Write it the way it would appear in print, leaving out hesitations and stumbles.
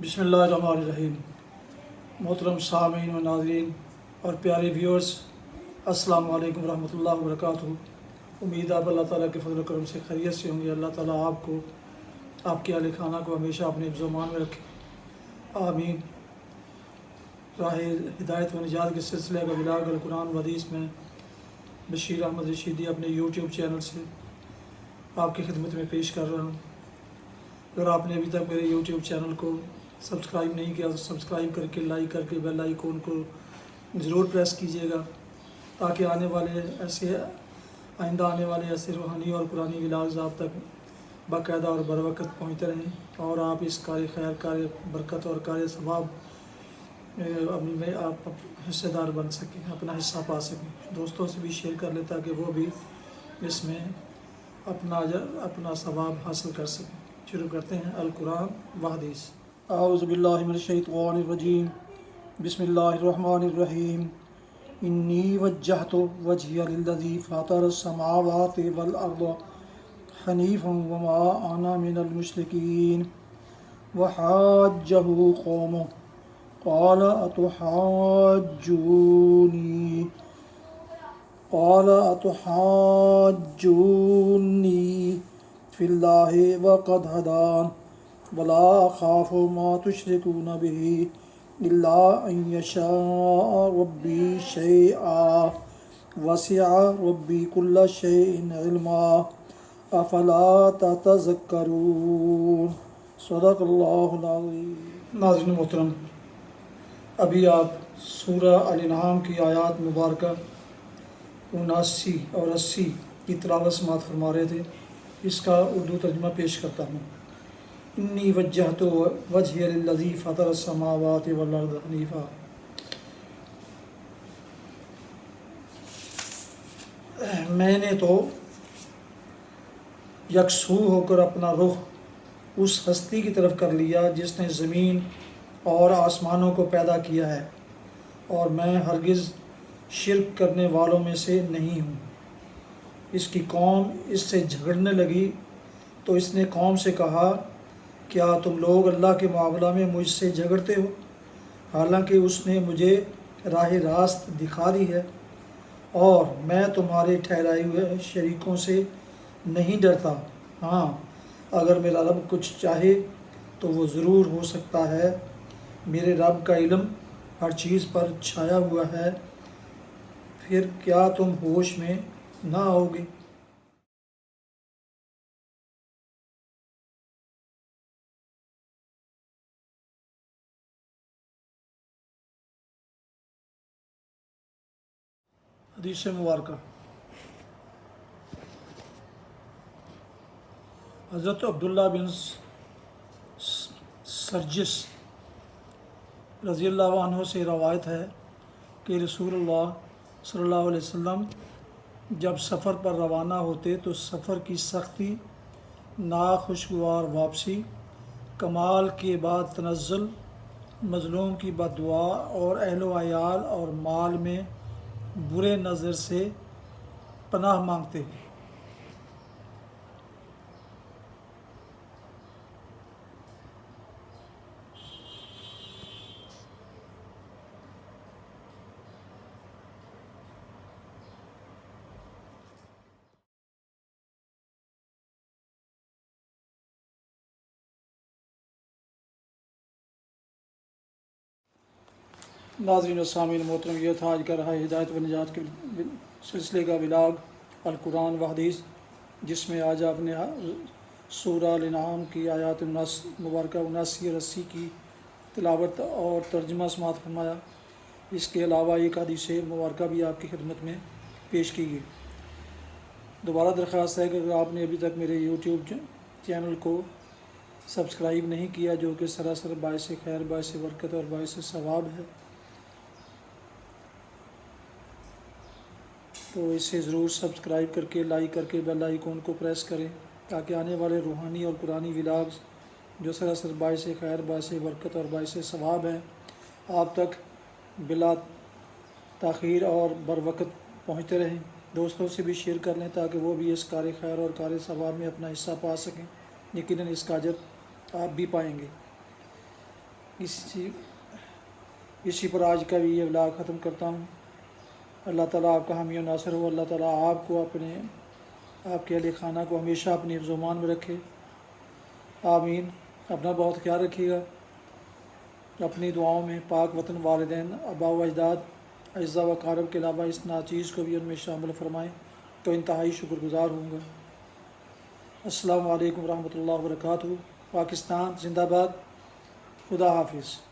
بسم اللہ الرحمن الرحیم۔ محترم سامعین و ناظرین اور پیارے ویورز، السلام علیکم ورحمۃ اللہ وبرکاتہ۔ امید آپ اللہ تعالیٰ کے فضل و کرم سے خیریت سے ہوں گے۔ اللہ تعالیٰ آپ کو، آپ کے اہل خانہ کو ہمیشہ اپنے حفظ و امان میں رکھے، آمین۔ راہ ہدایت و نجات کے سلسلے کا ولاگ القرآن و حدیث میں بشیر احمد رشیدی اپنے یوٹیوب چینل سے آپ کی خدمت میں پیش کر رہا ہوں۔ اگر آپ نے ابھی تک میرے یوٹیوب چینل کو سبسکرائب نہیں کیا تو سبسکرائب کر کے، لائک کر کے بیل آئیکن کو ضرور پریس کیجیے گا، تاکہ آئندہ آنے والے ایسے روحانی اور قرآنی ولاگز آپ تک باقاعدہ اور بروقت پہنچتے رہیں، اور آپ اس کار خیر، کار برکت اور کار ثواب میں آپ حصے دار بن سکیں، اپنا حصہ پا سکیں۔ دوستوں سے بھی شیئر کر لیں تاکہ وہ بھی اس میں اپنا ثواب حاصل کر سکیں۔ شروع کرتے ہیں القرآن و حدیث۔ اعوذ باللہ من الشیطان الرجیم، بسم اللہ الرحمن الرحیم۔ انی وجہت وجہی للذی فاطر السماوات والارض حنیفا وما انا من المشرکین۔ وحاجہ قومہ قال اتحاجونی فی اللہ وقد ہدان ولا اخاف ما تشرکون به الا ان یشاء ربی شیئا وسع ربی کل شیء علما افلا تتذکرون۔ صدق اللہ العظیم۔ ناظرین محترم، ابھی آپ سورہ الانعام کی آیات مبارکہ 79 اور 80 کی تلاوت سماعت فرما رہے تھے۔ اس کا اردو ترجمہ پیش کرتا ہوں۔ انی وجہت وجہی للذی فطر السماوات والارض حنیفا۔ میں نے تو یکسو ہو کر اپنا رخ اس ہستی کی طرف کر لیا جس نے زمین اور آسمانوں کو پیدا کیا ہے، اور میں ہرگز شرک کرنے والوں میں سے نہیں ہوں۔ اس کی قوم اس سے جھگڑنے لگی تو اس نے قوم سے کہا، کیا تم لوگ اللہ کے معاملہ میں مجھ سے جھگڑتے ہو، حالانکہ اس نے مجھے راہ راست دکھا دی ہے، اور میں تمہارے ٹھہرائے ہوئے شریکوں سے نہیں ڈرتا۔ ہاں، اگر میرا رب کچھ چاہے تو وہ ضرور ہو سکتا ہے۔ میرے رب کا علم ہر چیز پر چھایا ہوا ہے، پھر کیا تم ہوش میں نہ آؤ گے؟ حدیث مبارکہ۔ حضرت عبداللہ بن سرجس رضی اللہ عنہ سے روایت ہے کہ رسول اللہ صلی اللہ علیہ وسلم جب سفر پر روانہ ہوتے تو سفر کی سختی، ناخوشگوار واپسی، کمال کے بعد تنزل، مظلوم کی بد دعا اور اہل و عیال اور مال میں برے نظر سے پناہ مانگتے۔ ناظرین و سامعین محترم، یہ تھا آج کا راہ ہدایت و نجات کے سلسلے کا ولاگ القرآن و حدیث، جس میں آج آپ نے سورہ الانعام کی آیات مبارکہ 79 اور 80 کی تلاوت اور ترجمہ سماعت فرمایا۔ اس کے علاوہ ایک حدیث مبارکہ بھی آپ کی خدمت میں پیش کی گئی۔ دوبارہ درخواست ہے کہ اگر آپ نے ابھی تک میرے یوٹیوب چینل کو سبسکرائب نہیں کیا، جو کہ سراسر باعث خیر، باعث برکت اور باعث ثواب ہے، تو اسے ضرور سبسکرائب کر کے، لائک کر کے بیل آئیکن کو پریس کریں، تاکہ آنے والے روحانی اور قرآنی ولاگز جو سراسر باعث خیر، باعث برکت اور باعث ثواب ہیں، آپ تک بلا تاخیر اور بروقت پہنچتے رہیں۔ دوستوں سے بھی شیئر کر لیں تاکہ وہ بھی اس کار خیر اور کار ثواب میں اپنا حصہ پا سکیں۔ یقیناً اس کا اجر آپ بھی پائیں گے۔ اسی پر آج کا بھی یہ ولاگ ختم کرتا ہوں۔ اللہ تعالیٰ آپ کا حامی و ناصر ہو۔ اللہ تعالیٰ آپ کو آپ کے اہل خانہ کو ہمیشہ اپنی حفظ و امان میں رکھے، آمین۔ اپنا بہت خیال رکھیے گا، اپنی دعاؤں میں پاک وطن، والدین، آباء و اجداد، اعزاء و اقارب کے علاوہ اس ناچیز کو بھی ان میں شامل فرمائیں تو انتہائی شکر گزار ہوں گا۔ السلام علیکم ورحمۃ اللہ وبرکاتہ۔ پاکستان زندہ باد۔ خدا حافظ۔